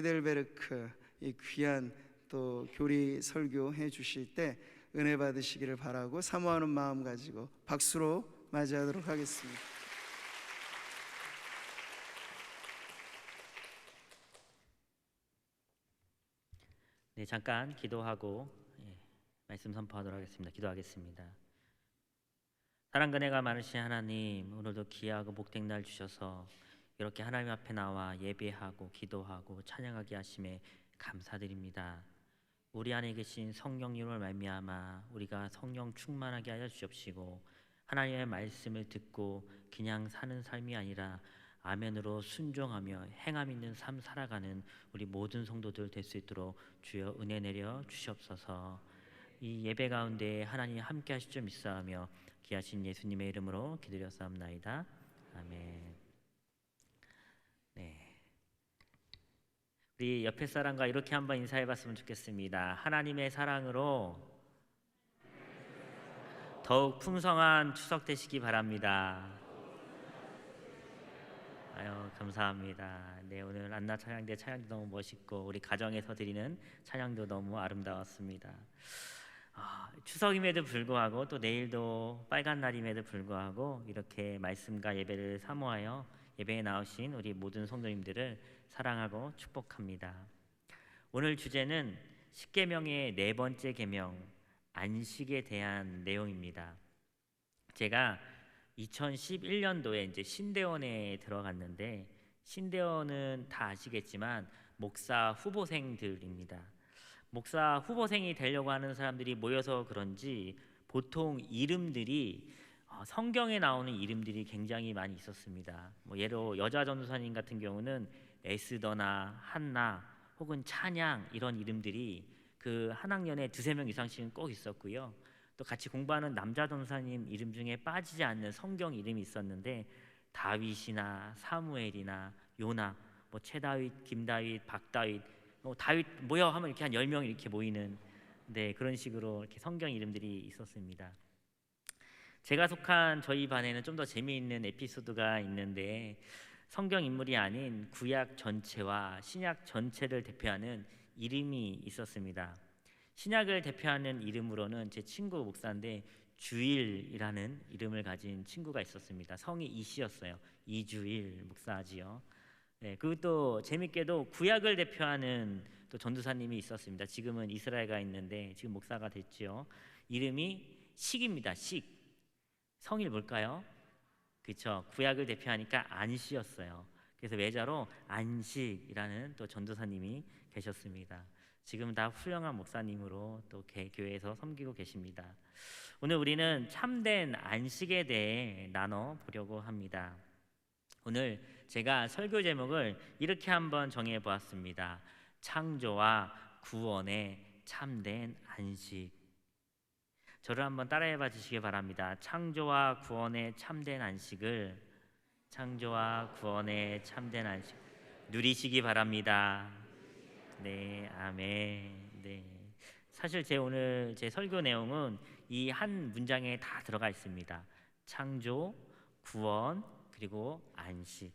하이델베르크 이 귀한 또 교리 설교해 주실 때 은혜 받으시기를 바라고 사모하는 마음 가지고 박수로 맞이하도록 하겠습니다. 네, 잠깐 기도하고 말씀 선포하도록 하겠습니다. 기도하겠습니다. 사랑 은혜가 많으신 하나님, 오늘도 귀하고 복된 날 주셔서 이렇게 하나님 앞에 나와 예배하고 기도하고 찬양하게 하심에 감사드립니다. 우리 안에 계신 성령님을 말미암아 우리가 성령 충만하게 하여 주옵시고, 하나님의 말씀을 듣고 그냥 사는 삶이 아니라 아멘으로 순종하며 행함 있는 삶 살아가는 우리 모든 성도들 될 수 있도록 주여 은혜 내려 주시옵소서. 이 예배 가운데 하나님 함께 하실 줄 믿사오며 귀하신 예수님의 이름으로 기도드렸사옵나이다. 아멘. 네, 우리 옆에 사람과 이렇게 한번 인사해봤으면 좋겠습니다. 하나님의 사랑으로 더욱 풍성한 추석 되시기 바랍니다. 아유, 감사합니다. 네, 오늘 안나 찬양대 찬양도 너무 멋있고 우리 가정에서 드리는 찬양도 너무 아름다웠습니다. 추석임에도 불구하고 또 내일도 빨간 날임에도 불구하고 이렇게 말씀과 예배를 사모하여 예배에 나오신 우리 모든 성도님들을 사랑하고 축복합니다. 오늘 주제는 십계명의 네 번째 계명 안식에 대한 내용입니다. 제가 2011년도에 이제 신대원에 들어갔는데, 신대원은 다 아시겠지만 목사 후보생들입니다. 목사 후보생이 되려고 하는 사람들이 모여서 그런지 보통 이름들이 성경에 나오는 이름들이 굉장히 많이 있었습니다. 예로 여자 전도사님 같은 경우는 에스더나 한나 혹은 찬양 이런 이름들이 그 한 학년에 두세 명 이상씩은 꼭 있었고요. 또 같이 공부하는 남자 전도사님 이름 중에 빠지지 않는 성경 이름이 있었는데 다윗이나 사무엘이나 요나, 최다윗, 김다윗, 박다윗, 다윗 모여 하면 이렇게 한 10명 이렇게 모이는, 네, 그런 식으로 이렇게 성경 이름들이 있었습니다. 제가 속한 저희 반에는 좀 더 재미있는 에피소드가 있는데, 성경 인물이 아닌 구약 전체와 신약 전체를 대표하는 이름이 있었습니다. 신약을 대표하는 이름으로는 제 친구 목사인데 주일이라는 이름을 가진 친구가 있었습니다. 성이 이씨였어요. 이주일 목사지요. 네, 그것도 재밌게도 구약을 대표하는 또 전도사님이 있었습니다. 지금은 이스라엘 가 있는데 지금 목사가 됐지요. 이름이 식입니다. 식. 성이 뭘까요? 그렇죠. 구약을 대표하니까 안시였어요. 그래서 외자로 안식이라는 또 전도사님이 계셨습니다. 지금 다 훌륭한 목사님으로 또 교회에서 섬기고 계십니다. 오늘 우리는 참된 안식에 대해 나눠 보려고 합니다. 오늘 제가 설교 제목을 이렇게 한번 정해 보았습니다. 창조와 구원의 참된 안식. 저를 한번 따라해 봐 주시기 바랍니다. 창조와 구원의 참된 안식을, 창조와 구원의 참된 안식 누리시기 바랍니다. 네, 아멘. 네, 사실 오늘 제 설교 내용은 이 한 문장에 다 들어가 있습니다. 창조, 구원, 그리고 안식.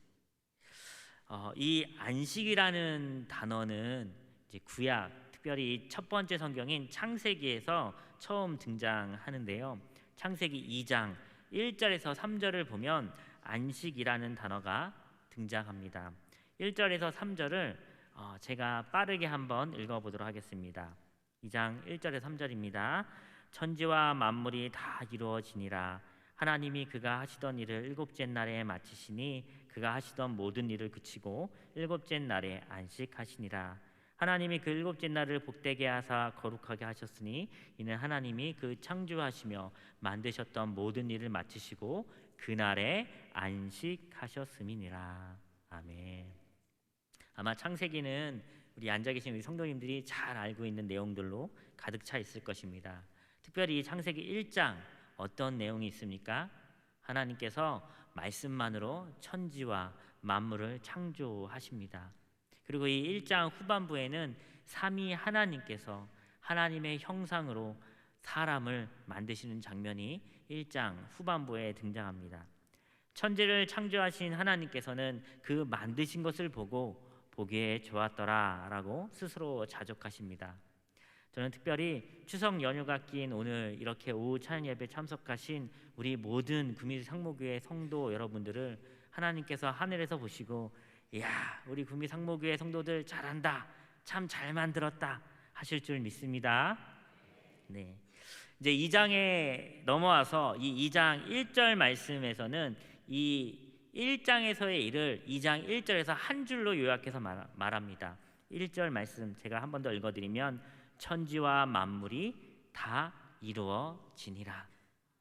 이 안식이라는 단어는 이제 구약, 특별히 첫 번째 성경인 창세기에서 처음 등장하는데요. 창세기 2장 1절에서 3절을 보면 안식이라는 단어가 등장합니다. 1절에서 3절을 제가 빠르게 한번 읽어보도록 하겠습니다. 2장 1절에서 3절입니다. 천지와 만물이 다 이루어지니라. 하나님이 그가 하시던 일을 일곱째 날에 마치시니 그가 하시던 모든 일을 그치고 일곱째 날에 안식하시니라. 하나님이 그 일곱째 날을 복되게 하사 거룩하게 하셨으니 이는 하나님이 그 창조하시며 만드셨던 모든 일을 마치시고 그날에 안식하셨음이니라. 아멘. 아마 창세기는 우리 앉아 계신 우리 성도님들이 잘 알고 있는 내용들로 가득 차 있을 것입니다. 특별히 창세기 1장 어떤 내용이 있습니까? 하나님께서 말씀만으로 천지와 만물을 창조하십니다. 그리고 이 1장 후반부에는 삼위 하나님께서 하나님의 형상으로 사람을 만드시는 장면이 1장 후반부에 등장합니다. 천지를 창조하신 하나님께서는 그 만드신 것을 보고 보기에 좋았더라라고 스스로 자족하십니다. 저는 특별히 추석 연휴가 낀 오늘 이렇게 오후 찬양 예배 참석하신 우리 모든 구미 상무교회 성도 여러분들을 하나님께서 하늘에서 보시고 이야, 우리 구미 상무교회 성도들 잘한다, 참 잘 만들었다 하실 줄 믿습니다. 네, 이제 2장에 넘어와서 이 2장 1절 말씀에서는 이 1장에서의 일을 2장 1절에서 한 줄로 요약해서 말합니다. 1절 말씀 제가 한 번 더 읽어드리면 천지와 만물이 다 이루어지니라.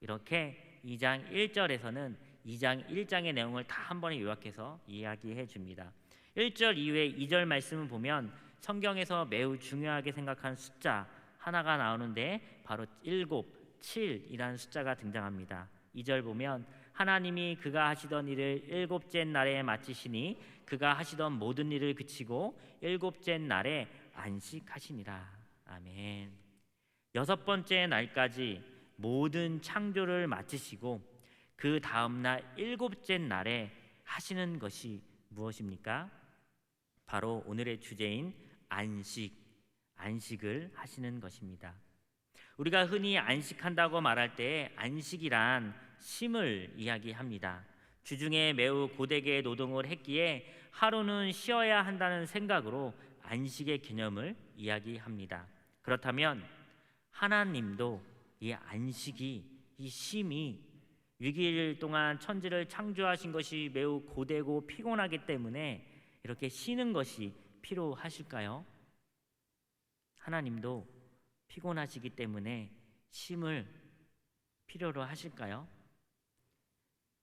이렇게 2장 1절에서는 2장 1장의 내용을 다 한 번에 요약해서 이야기해 줍니다. 1절 이후에 2절 말씀을 보면 성경에서 매우 중요하게 생각한 숫자 하나가 나오는데 바로 7, 7이라는 숫자가 등장합니다. 2절 보면 하나님이 그가 하시던 일을 일곱째 날에 마치시니 그가 하시던 모든 일을 그치고 일곱째 날에 안식하시니라. 아멘. 6번째 날까지 모든 창조를 마치시고 그 다음 날 7째 날에 하시는 것이 무엇입니까? 바로 오늘의 주제인 안식을 하시는 것입니다. 우리가 흔히 안식한다고 말할 때 안식이란 쉼을 이야기합니다. 주중에 매우 고되게 노동을 했기에 하루는 쉬어야 한다는 생각으로 안식의 개념을 이야기합니다. 그렇다면 하나님도 이 안식이, 이 쉼이 6일 동안 천지를 창조하신 것이 매우 고되고 피곤하기 때문에 이렇게 쉬는 것이 필요하실까요? 하나님도 피곤하시기 때문에 쉼을 필요로 하실까요?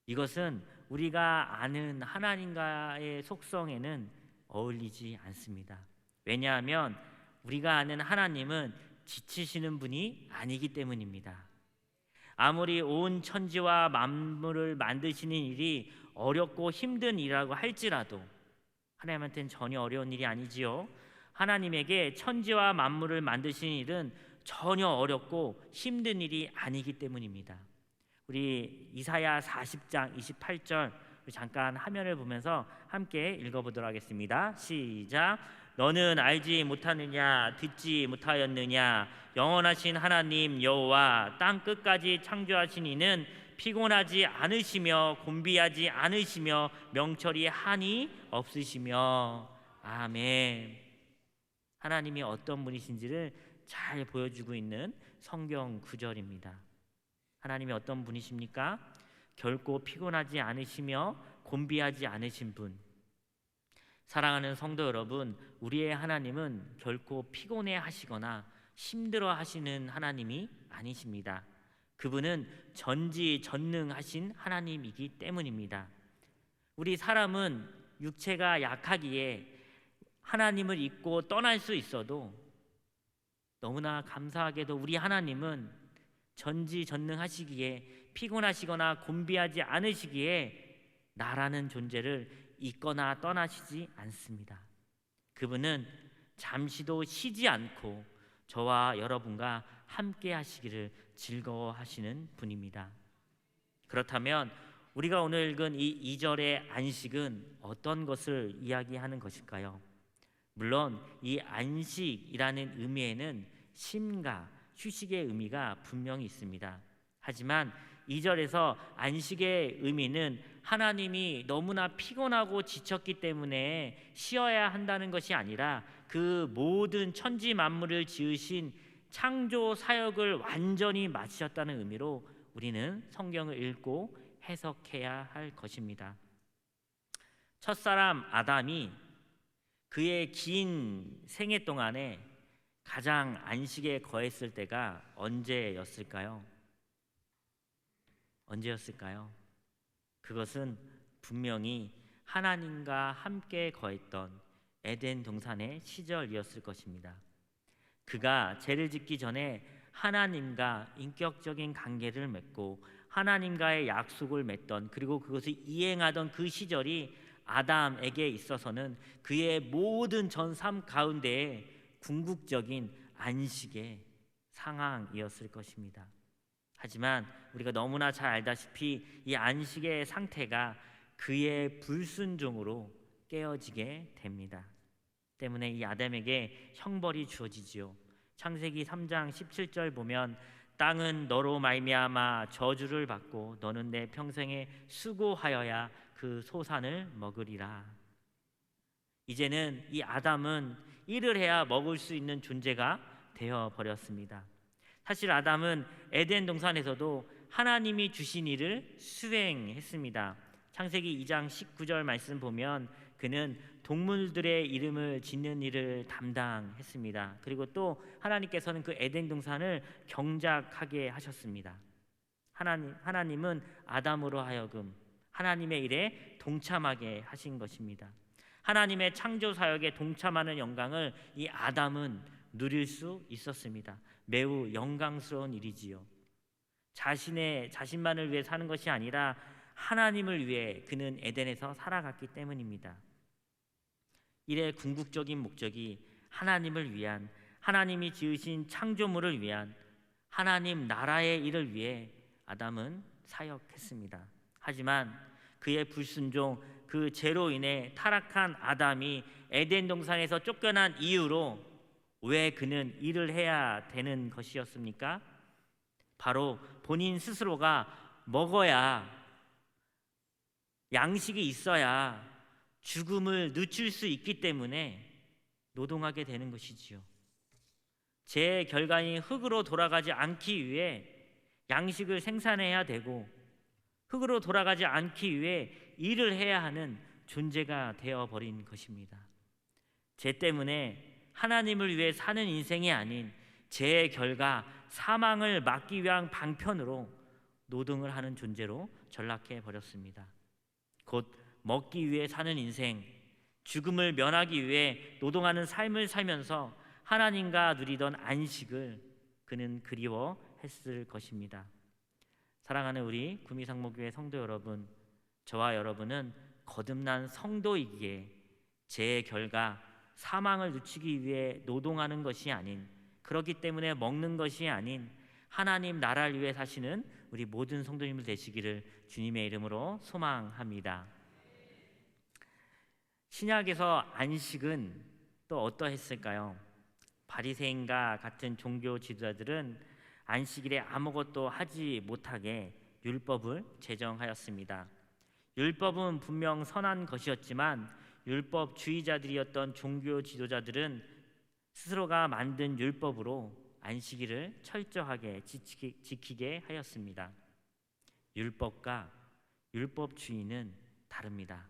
이것은 우리가 아는 하나님과의 속성에는 어울리지 않습니다. 왜냐하면 우리가 아는 하나님은 지치시는 분이 아니기 때문입니다. 아무리 온 천지와 만물을 만드시는 일이 어렵고 힘든 일이라고 할지라도 하나님한테는 전혀 어려운 일이 아니지요. 하나님에게 천지와 만물을 만드시는 일은 전혀 어렵고 힘든 일이 아니기 때문입니다. 우리 이사야 40장 28절 잠깐 화면을 보면서 함께 읽어보도록 하겠습니다. 시작. 너는 알지 못하느냐, 듣지 못하였느냐? 영원하신 하나님 여호와 땅 끝까지 창조하신 이는 피곤하지 않으시며 곤비하지 않으시며 명철이 한이 없으시며. 아멘. 하나님이 어떤 분이신지를 잘 보여주고 있는 성경 구절입니다. 하나님이 어떤 분이십니까? 결코 피곤하지 않으시며 곤비하지 않으신 분. 사랑하는 성도 여러분, 우리의 하나님은 결코 피곤해 하시거나 힘들어 하시는 하나님이 아니십니다. 그분은 전지전능하신 하나님이기 때문입니다. 우리 사람은 육체가 약하기에 하나님을 잊고 떠날 수 있어도 너무나 감사하게도 우리 하나님은 전지전능하시기에 피곤하시거나 곤비하지 않으시기에 나라는 존재를 잊거나 떠나시지 않습니다. 그분은 잠시도 쉬지 않고 저와 여러분과 함께 하시기를 즐거워하시는 분입니다. 그렇다면 우리가 오늘 읽은 이 2절의 안식은 어떤 것을 이야기하는 것일까요? 물론 이 안식이라는 의미에는 쉼과 휴식의 의미가 분명히 있습니다. 하지만 2절에서 안식의 의미는 하나님이 너무나 피곤하고 지쳤기 때문에 쉬어야 한다는 것이 아니라 그 모든 천지 만물을 지으신 창조 사역을 완전히 마치셨다는 의미로 우리는 성경을 읽고 해석해야 할 것입니다. 첫사람 아담이 그의 긴 생애 동안에 가장 안식에 거했을 때가 언제였을까요? 그것은 분명히 하나님과 함께 거했던 에덴 동산의 시절이었을 것입니다. 그가 죄를 짓기 전에 하나님과 인격적인 관계를 맺고 하나님과의 약속을 맺던, 그리고 그것을 이행하던 그 시절이 아담에게 있어서는 그의 모든 전 삶 가운데에 궁극적인 안식의 상황이었을 것입니다. 하지만 우리가 너무나 잘 알다시피 이 안식의 상태가 그의 불순종으로 깨어지게 됩니다. 때문에 이 아담에게 형벌이 주어지지요. 창세기 3장 17절 보면 땅은 너로 말미암아 저주를 받고 너는 내 평생에 수고하여야 그 소산을 먹으리라. 이제는 이 아담은 일을 해야 먹을 수 있는 존재가 되어 버렸습니다. 사실 아담은 에덴 동산에서도 하나님이 주신 일을 수행했습니다. 창세기 2장 19절 말씀 보면 그는 동물들의 이름을 짓는 일을 담당했습니다. 그리고 또 하나님께서는 그 에덴 동산을 경작하게 하셨습니다. 하나님은 아담으로 하여금 하나님의 일에 동참하게 하신 것입니다. 하나님의 창조 사역에 동참하는 영광을 이 아담은 누릴 수 있었습니다. 매우 영광스러운 일이지요. 자신만을 위해 사는 것이 아니라 하나님을 위해 그는 에덴에서 살아갔기 때문입니다. 일의 궁극적인 목적이 하나님을 위한, 하나님이 지으신 창조물을 위한 하나님 나라의 일을 위해 아담은 사역했습니다. 하지만 그의 불순종, 그 죄로 인해 타락한 아담이 에덴 동산에서 쫓겨난 이유로 왜 그는 일을 해야 되는 것이었습니까? 바로 본인 스스로가 먹어야, 양식이 있어야 죽음을 늦출 수 있기 때문에 노동하게 되는 것이지요. 제 결과인 흙으로 돌아가지 않기 위해 양식을 생산해야 되고 흙으로 돌아가지 않기 위해 일을 해야 하는 존재가 되어버린 것입니다. 죄 때문에 하나님을 위해 사는 인생이 아닌 죄의 결과 사망을 막기 위한 방편으로 노동을 하는 존재로 전락해 버렸습니다. 곧 먹기 위해 사는 인생, 죽음을 면하기 위해 노동하는 삶을 살면서 하나님과 누리던 안식을 그는 그리워했을 것입니다. 사랑하는 우리 구미상목교회 성도 여러분, 저와 여러분은 거듭난 성도이기에 죄의 결과 사망을 늦추기 위해 노동하는 것이 아닌, 그렇기 때문에 먹는 것이 아닌 하나님 나라를 위해 사시는 우리 모든 성도님들 되시기를 주님의 이름으로 소망합니다. 신약에서 안식은 또 어떠했을까요? 바리새인과 같은 종교 지도자들은 안식일에 아무것도 하지 못하게 율법을 제정하였습니다. 율법은 분명 선한 것이었지만 율법주의자들이었던 종교 지도자들은 스스로가 만든 율법으로 안식일을 철저하게 지키게 하였습니다. 율법과 율법주의는 다릅니다.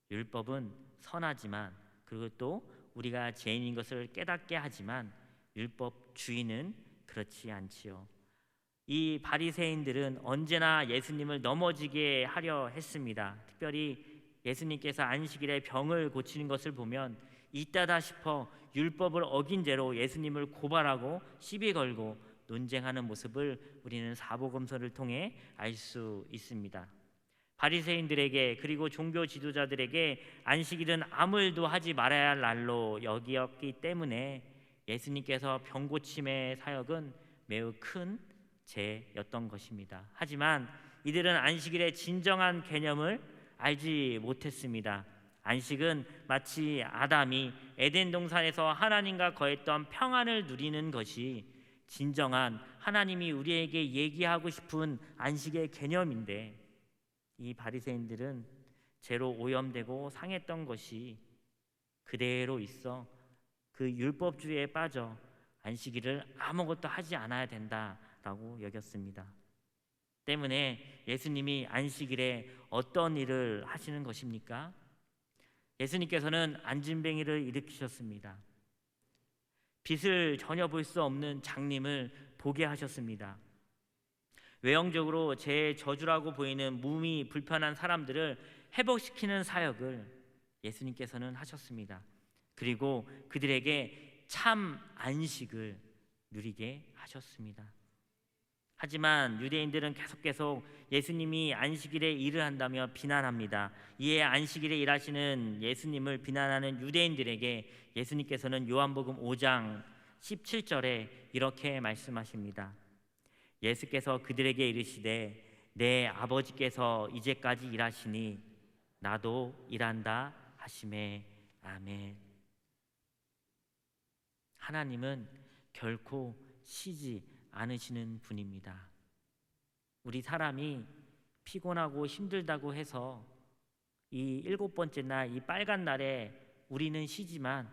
율법은 선하지만, 그리고 또 우리가 죄인인 것을 깨닫게 하지만 율법주의는 그렇지 않지요. 이 바리새인들은 언제나 예수님을 넘어지게 하려 했습니다. 특별히 예수님께서 안식일에 병을 고치는 것을 보면 이따다 싶어 율법을 어긴 죄로 예수님을 고발하고 시비 걸고 논쟁하는 모습을 우리는 사복음서를 통해 알 수 있습니다. 바리새인들에게, 그리고 종교 지도자들에게 안식일은 아무 일도 하지 말아야 할 날로 여기었기 때문에 예수님께서 병고침의 사역은 매우 큰 죄였던 것입니다. 하지만 이들은 안식일의 진정한 개념을 알지 못했습니다. 안식은 마치 아담이 에덴 동산에서 하나님과 거했던 평안을 누리는 것이 진정한 하나님이 우리에게 얘기하고 싶은 안식의 개념인데, 이 바리새인들은 죄로 오염되고 상했던 것이 그대로 있어 그 율법주의에 빠져 안식일을 아무것도 하지 않아야 된다라고 여겼습니다. 때문에 예수님이 안식일에 어떤 일을 하시는 것입니까? 예수님께서는 안진뱅이를 일으키셨습니다. 빛을 전혀 볼 수 없는 장님을 보게 하셨습니다. 외형적으로 죄의 저주라고 보이는 몸이 불편한 사람들을 회복시키는 사역을 예수님께서는 하셨습니다. 그리고 그들에게 참 안식을 누리게 하셨습니다. 하지만 유대인들은 계속 예수님이 안식일에 일을 한다며 비난합니다. 이에 안식일에 일하시는 예수님을 비난하는 유대인들에게 예수님께서는 요한복음 5장 17절에 이렇게 말씀하십니다. 예수께서 그들에게 이르시되 내 아버지께서 이제까지 일하시니 나도 일한다 하시매. 아멘. 하나님은 결코 쉬지 않으시는 분입니다. 우리 사람이 피곤하고 힘들다고 해서 이 7번째 날, 이 빨간 날에 우리는 쉬지만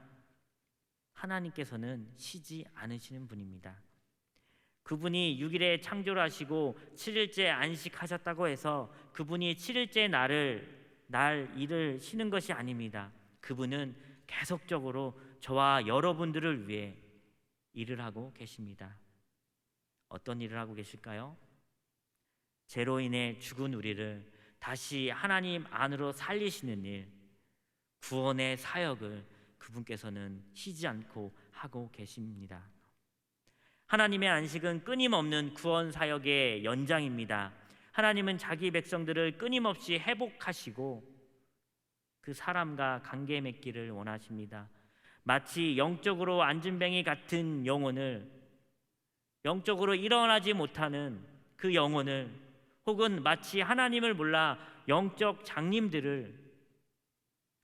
하나님께서는 쉬지 않으시는 분입니다. 그분이 6일에 창조를 하시고 7일째 안식하셨다고 해서 그분이 7일째 일을 쉬는 것이 아닙니다. 그분은 계속적으로 저와 여러분들을 위해 일을 하고 계십니다. 어떤 일을 하고 계실까요? 죄로 인해 죽은 우리를 다시 하나님 안으로 살리시는 일, 구원의 사역을 그분께서는 쉬지 않고 하고 계십니다. 하나님의 안식은 끊임없는 구원 사역의 연장입니다. 하나님은 자기 백성들을 끊임없이 회복하시고 그 사람과 관계 맺기를 원하십니다. 마치 영적으로 안진뱅이 같은 영혼을, 영적으로 일어나지 못하는 그 영혼을, 혹은 마치 하나님을 몰라 영적 장님들을,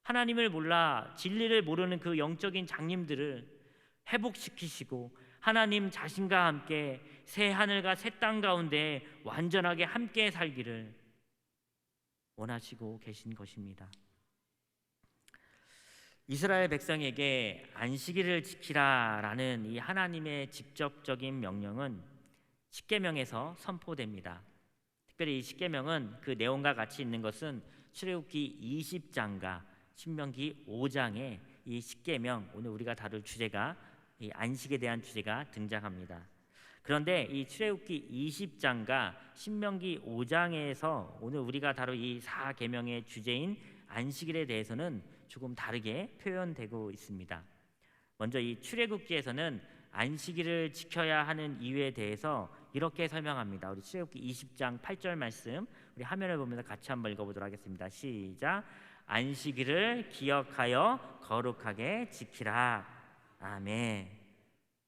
하나님을 몰라 진리를 모르는 그 영적인 장님들을 회복시키시고 하나님 자신과 함께 새 하늘과 새 땅 가운데 완전하게 함께 살기를 원하시고 계신 것입니다. 이스라엘 백성에게 안식일을 지키라라는 이 하나님의 직접적인 명령은 십계명에서 선포됩니다. 특별히 이 십계명은 그 내용과 같이 있는 것은 출애굽기 20장과 신명기 5장에 이 십계명, 오늘 우리가 다룰 주제가 이 안식에 대한 주제가 등장합니다. 그런데 이 출애굽기 20장과 신명기 5장에서 오늘 우리가 다룰 이 4계명의 주제인 안식일에 대해서는 조금 다르게 표현되고 있습니다. 먼저 이 출애굽기에서는 안식일을 지켜야 하는 이유에 대해서 이렇게 설명합니다. 우리 출애굽기 20장 8절 말씀 우리 화면을 보면서 같이 한번 읽어보도록 하겠습니다. 시작. 안식일을 기억하여 거룩하게 지키라. 아멘.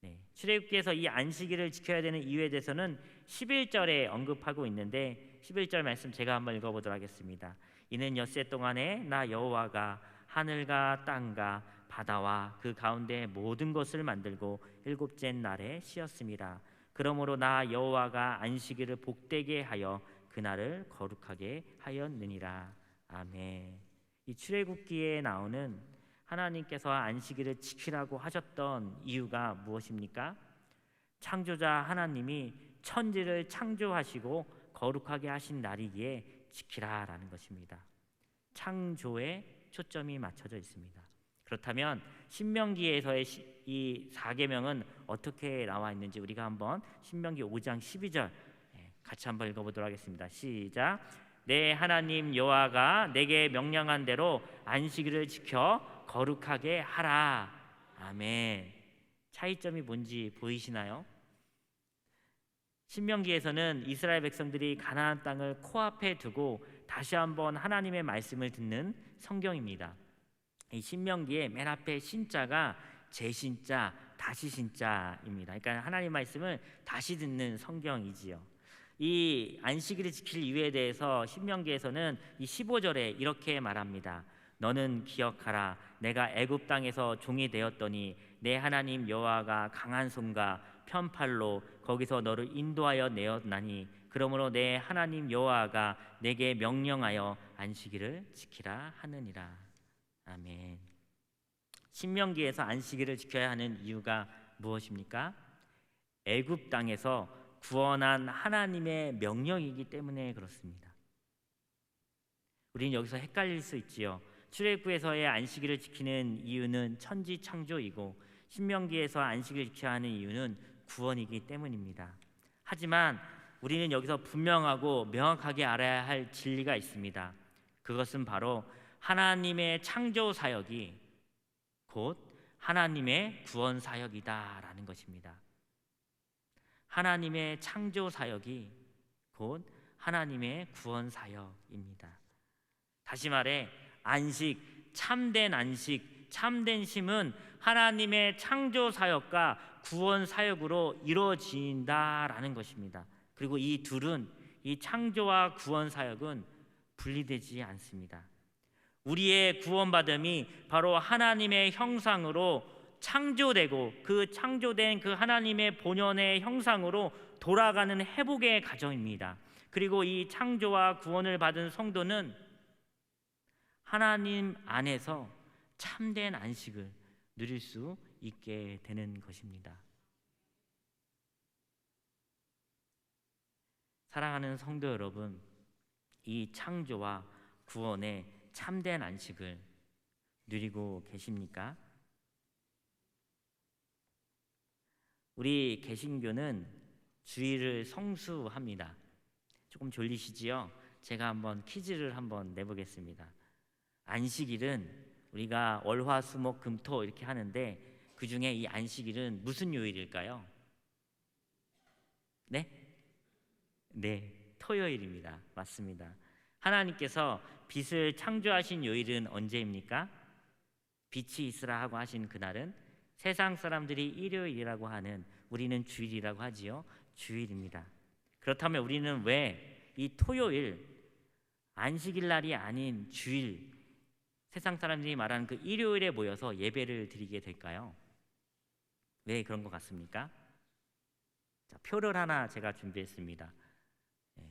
네, 출애굽기에서 이 안식일을 지켜야 되는 이유에 대해서는 11절에 언급하고 있는데 11절 말씀 제가 한번 읽어보도록 하겠습니다. 이는 엿새 동안에 나 여호와가 하늘과 땅과 바다와 그 가운데 모든 것을 만들고 7째 날에 쉬었습니다. 그러므로 나 여호와가 안식일을 복되게 하여 그날을 거룩하게 하였느니라. 아멘. 이 출애굽기에 나오는 하나님께서 안식일을 지키라고 하셨던 이유가 무엇입니까? 창조자 하나님이 천지를 창조하시고 거룩하게 하신 날이기에 지키라라는 것입니다. 창조에 초점이 맞춰져 있습니다. 그렇다면 신명기에서의 이 4계명은 어떻게 나와 있는지 우리가 한번 신명기 5장 12절 같이 한번 읽어보도록 하겠습니다. 시작. 내 하나님 여호와가 내게 명령한 대로 안식일을 지켜 거룩하게 하라. 아멘. 차이점이 뭔지 보이시나요? 신명기에서는 이스라엘 백성들이 가나안 땅을 코앞에 두고 다시 한번 하나님의 말씀을 듣는 성경입니다. 이 신명기의 맨 앞에 신자가 재신자, 다시 신자입니다. 그러니까 하나님 말씀을 다시 듣는 성경이지요. 이 안식일을 지킬 이유에 대해서 신명기에서는 이 15절에 이렇게 말합니다. 너는 기억하라. 내가 애굽 땅에서 종이 되었더니 내 하나님 여호와가 강한 손과 편팔로 거기서 너를 인도하여 내었나니 그러므로 내 하나님 여호와가 내게 명령하여 안식일을 지키라 하느니라. 아멘. 신명기에서 안식일을 지켜야 하는 이유가 무엇입니까? 애굽 땅에서 구원한 하나님의 명령이기 때문에 그렇습니다. 우리는 여기서 헷갈릴 수 있지요. 출애굽에서의 안식일을 지키는 이유는 천지 창조이고 신명기에서 안식일을 지켜야 하는 이유는 구원이기 때문입니다. 하지만 우리는 여기서 분명하고 명확하게 알아야 할 진리가 있습니다. 그것은 바로 하나님의 창조 사역이 곧 하나님의 구원 사역이다라는 것입니다. 하나님의 창조 사역이 곧 하나님의 구원 사역입니다. 다시 말해 안식, 참된 쉼은 하나님의 창조 사역과 구원 사역으로 이루어진다라는 것입니다. 그리고 이 둘은, 이 창조와 구원 사역은 분리되지 않습니다. 우리의 구원받음이 바로 하나님의 형상으로 창조되고 그 창조된 그 하나님의 본연의 형상으로 돌아가는 회복의 과정입니다. 그리고 이 창조와 구원을 받은 성도는 하나님 안에서 참된 안식을 누릴 수 있게 되는 것입니다. 사랑하는 성도 여러분, 이 창조와 구원의 참된 안식을 누리고 계십니까? 우리 개신교는 주일을 성수합니다. 조금 졸리시지요? 제가 한번 퀴즈를 한번 내보겠습니다. 안식일은 우리가 월화수목금토 이렇게 하는데 그 중에 이 안식일은 무슨 요일일까요? 네? 네, 토요일입니다. 맞습니다. 하나님께서 빛을 창조하신 요일은 언제입니까? 빛이 있으라 하고 하신 그날은 세상 사람들이 일요일이라고 하는, 우리는 주일이라고 하지요. 주일입니다. 그렇다면 우리는 왜 이 토요일, 안식일 날이 아닌 주일, 세상 사람들이 말하는 그 일요일에 모여서 예배를 드리게 될까요? 왜 그런 것 같습니까? 자, 표를 하나 제가 준비했습니다.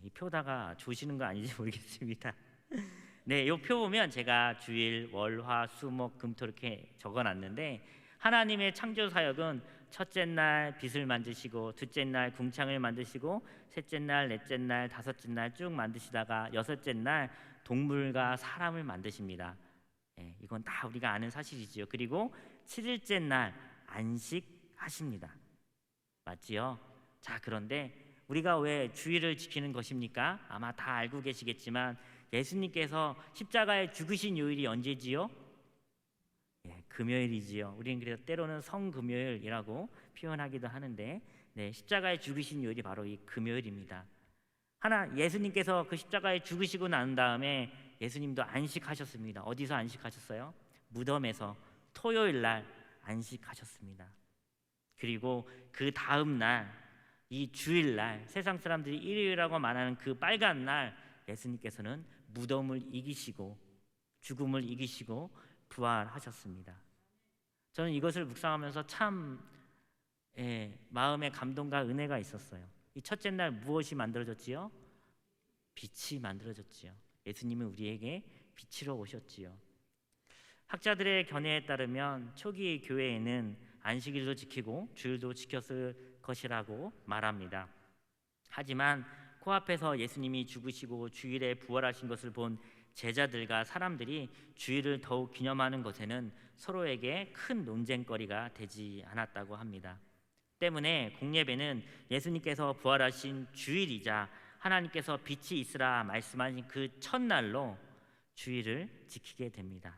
이 표다가 주시는 거 아닌지 모르겠습니다. 네, 이 표 보면 제가 주일, 월, 화, 수, 목, 금, 토 이렇게 적어놨는데 하나님의 창조 사역은 첫째 날 빛을 만드시고 둘째 날 궁창을 만드시고 셋째 날, 넷째 날, 다섯째 날 쭉 만드시다가 여섯째 날 동물과 사람을 만드십니다. 이건 다 우리가 아는 사실이지요. 그리고 7일째 날 안식하십니다. 맞지요? 자, 그런데 우리가 왜 주일을 지키는 것입니까? 아마 다 알고 계시겠지만 예수님께서 십자가에 죽으신 요일이 언제지요? 금요일이지요. 우리는 그래서 때로는 성금요일이라고 표현하기도 하는데, 십자가에 죽으신 요일이 바로 이 금요일입니다. 예수님께서 그 십자가에 죽으시고 난 다음에 예수님도 안식하셨습니다. 어디서 안식하셨어요? 무덤에서 토요일 날 안식하셨습니다. 그리고 그 다음 날, 이 주일 날, 세상 사람들이 일요일이라고 말하는 그 빨간 날, 예수님께서는 무덤을 이기시고 죽음을 이기시고 부활하셨습니다. 저는 이것을 묵상하면서 참 마음에 감동과 은혜가 있었어요. 이 첫째 날 무엇이 만들어졌지요? 빛이 만들어졌지요. 예수님은 우리에게 빛으로 오셨지요. 학자들의 견해에 따르면 초기 교회에는 안식일도 지키고 주일도 지켰을 것이라고 말합니다. 하지만 코앞에서 예수님이 죽으시고 주일에 부활하신 것을 본 제자들과 사람들이 주일을 더욱 기념하는 것에는 서로에게 큰 논쟁거리가 되지 않았다고 합니다. 때문에 공예배는 예수님께서 부활하신 주일이자 하나님께서 빛이 있으라 말씀하신 그 첫날로 주일을 지키게 됩니다.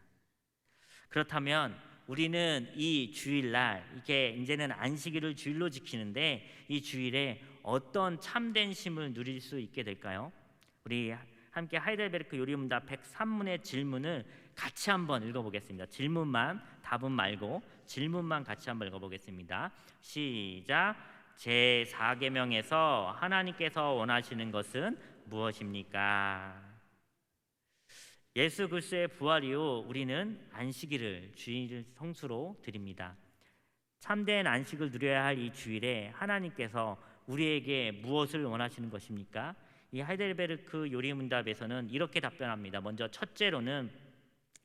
그렇다면 우리는 이 주일날, 이게 이제는 안식일을 주일로 지키는데 이 주일에 어떤 참된 쉼을 누릴 수 있게 될까요? 우리 함께 하이델베르크 요리문답 103문의 질문을 같이 한번 읽어보겠습니다. 질문만, 답은 말고 질문만 같이 한번 읽어보겠습니다. 시작. 제4계명에서 하나님께서 원하시는 것은 무엇입니까? 예수 그리스도의 부활 이후 우리는 안식일을 주일 성수로 드립니다. 참된 안식을 누려야 할 이 주일에 하나님께서 우리에게 무엇을 원하시는 것입니까? 이 하이델베르크 요리문답에서는 이렇게 답변합니다. 먼저 첫째로는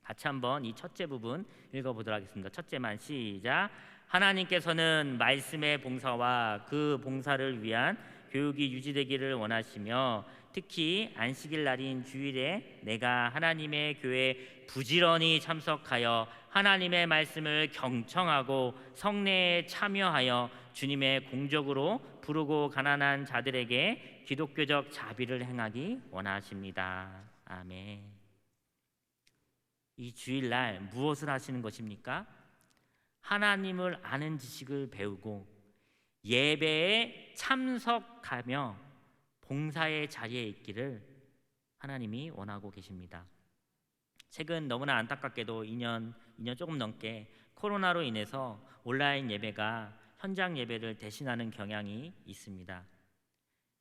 같이 한번 이 첫째 부분 읽어보도록 하겠습니다. 첫째만 시작. 하나님께서는 말씀의 봉사와 그 봉사를 위한 교육이 유지되기를 원하시며 특히 안식일 날인 주일에 내가 하나님의 교회에 부지런히 참석하여 하나님의 말씀을 경청하고 성례에 참여하여 주님의 공적으로 부르고 가난한 자들에게 기독교적 자비를 행하기 원하십니다. 아멘. 이 주일날 무엇을 하시는 것입니까? 하나님을 아는 지식을 배우고 예배에 참석하며 봉사의 자리에 있기를 하나님이 원하고 계십니다. 최근 너무나 안타깝게도 2년 조금 넘게 코로나로 인해서 온라인 예배가 현장 예배를 대신하는 경향이 있습니다.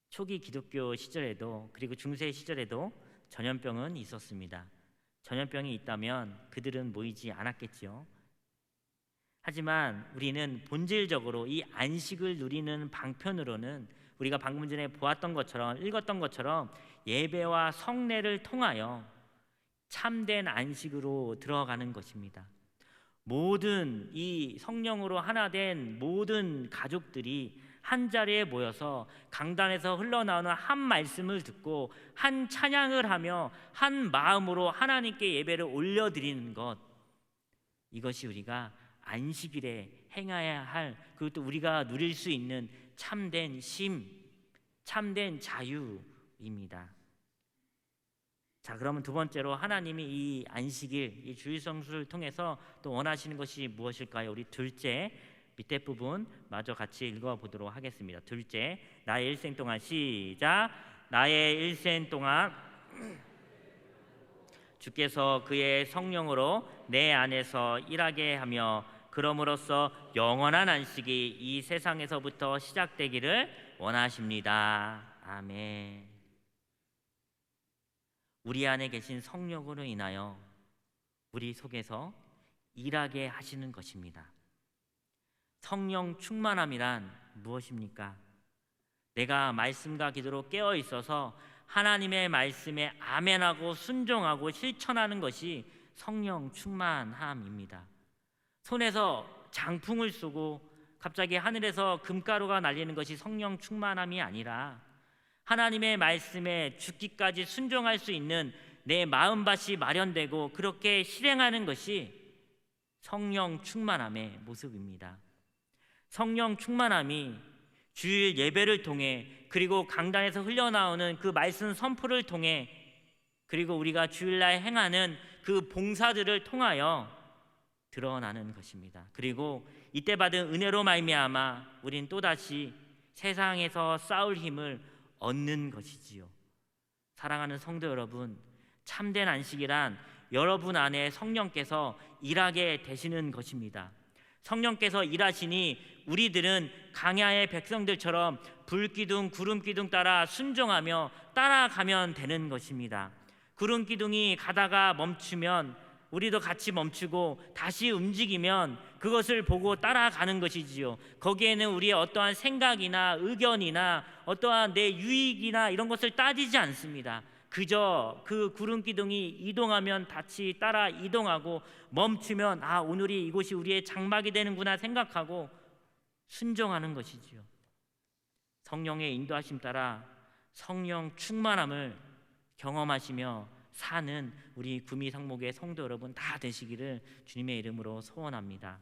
초기 기독교 시절에도 그리고 중세 시절에도 전염병은 있었습니다. 전염병이 있다면 그들은 모이지 않았겠지요. 하지만 우리는 본질적으로 이 안식을 누리는 방편으로는 우리가 방금 전에 보았던 것처럼 읽었던 것처럼 예배와 성례를 통하여 참된 안식으로 들어가는 것입니다. 모든 이 성령으로 하나 된 모든 가족들이 한 자리에 모여서 강단에서 흘러나오는 한 말씀을 듣고 한 찬양을 하며 한 마음으로 하나님께 예배를 올려드리는 것, 이것이 우리가 안식일에 행해야 할, 그리고 또 우리가 누릴 수 있는 참된 쉼, 참된 자유입니다. 자, 그러면 두 번째로 하나님이 이 안식일, 이 주일성수를 통해서 또 원하시는 것이 무엇일까요? 우리 둘째 밑에 부분 마저 같이 읽어보도록 하겠습니다. 둘째, 나의 일생 동안, 시작. 나의 일생 동안 주께서 그의 성령으로 내 안에서 일하게 하며 그럼으로써 영원한 안식이 이 세상에서부터 시작되기를 원하십니다. 아멘. 우리 안에 계신 성령으로 인하여 우리 속에서 일하게 하시는 것입니다. 성령 충만함이란 무엇입니까? 내가 말씀과 기도로 깨어 있어서 하나님의 말씀에 아멘하고 순종하고 실천하는 것이 성령 충만함입니다. 손에서 장풍을 쏘고 갑자기 하늘에서 금가루가 날리는 것이 성령 충만함이 아니라 하나님의 말씀에 죽기까지 순종할 수 있는 내 마음밭이 마련되고 그렇게 실행하는 것이 성령 충만함의 모습입니다. 성령 충만함이 주일 예배를 통해, 그리고 강단에서 흘러나오는 그 말씀 선포를 통해, 그리고 우리가 주일날 행하는 그 봉사들을 통하여 드러나는 것입니다. 그리고 이때 받은 은혜로 말미암아 우린 또다시 세상에서 싸울 힘을 얻는 것이지요. 사랑하는 성도 여러분, 참된 안식이란 여러분 안에 성령께서 일하게 되시는 것입니다. 성령께서 일하시니 우리들은 강야의 백성들처럼 불기둥 구름기둥 따라 순종하며 따라가면 되는 것입니다. 구름기둥이 가다가 멈추면 우리도 같이 멈추고 다시 움직이면 그것을 보고 따라가는 것이지요. 거기에는 우리의 어떠한 생각이나 의견이나 어떠한 내 유익이나 이런 것을 따지지 않습니다. 그저 그 구름기둥이 이동하면 같이 따라 이동하고, 멈추면 오늘이 이곳이 우리의 장막이 되는구나 생각하고 순종하는 것이지요. 성령의 인도하심 따라 성령 충만함을 경험하시며 사는 우리 구미상목의 성도 여러분 다 되시기를 주님의 이름으로 소원합니다.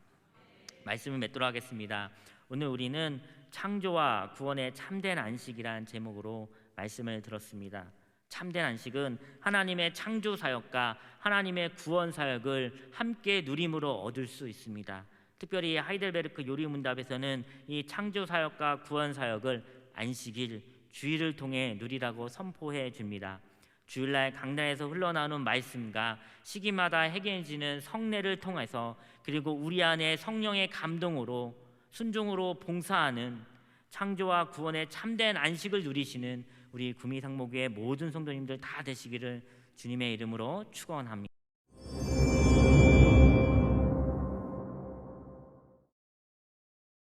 말씀을 맺도록 하겠습니다. 오늘 우리는 창조와 구원의 참된 안식이란 제목으로 말씀을 들었습니다. 참된 안식은 하나님의 창조 사역과 하나님의 구원 사역을 함께 누림으로 얻을 수 있습니다. 특별히 하이델베르크 요리문답에서는 이 창조 사역과 구원 사역을 안식일, 주일을 통해 누리라고 선포해 줍니다. 주일날 강단에서 흘러나오는 말씀과 시기마다 행해지는 성례를 통해서, 그리고 우리 안에 성령의 감동으로 순종으로 봉사하는 창조와 구원의 참된 안식을 누리시는 우리 구미상목의 모든 성도님들 다 되시기를 주님의 이름으로 축원합니다.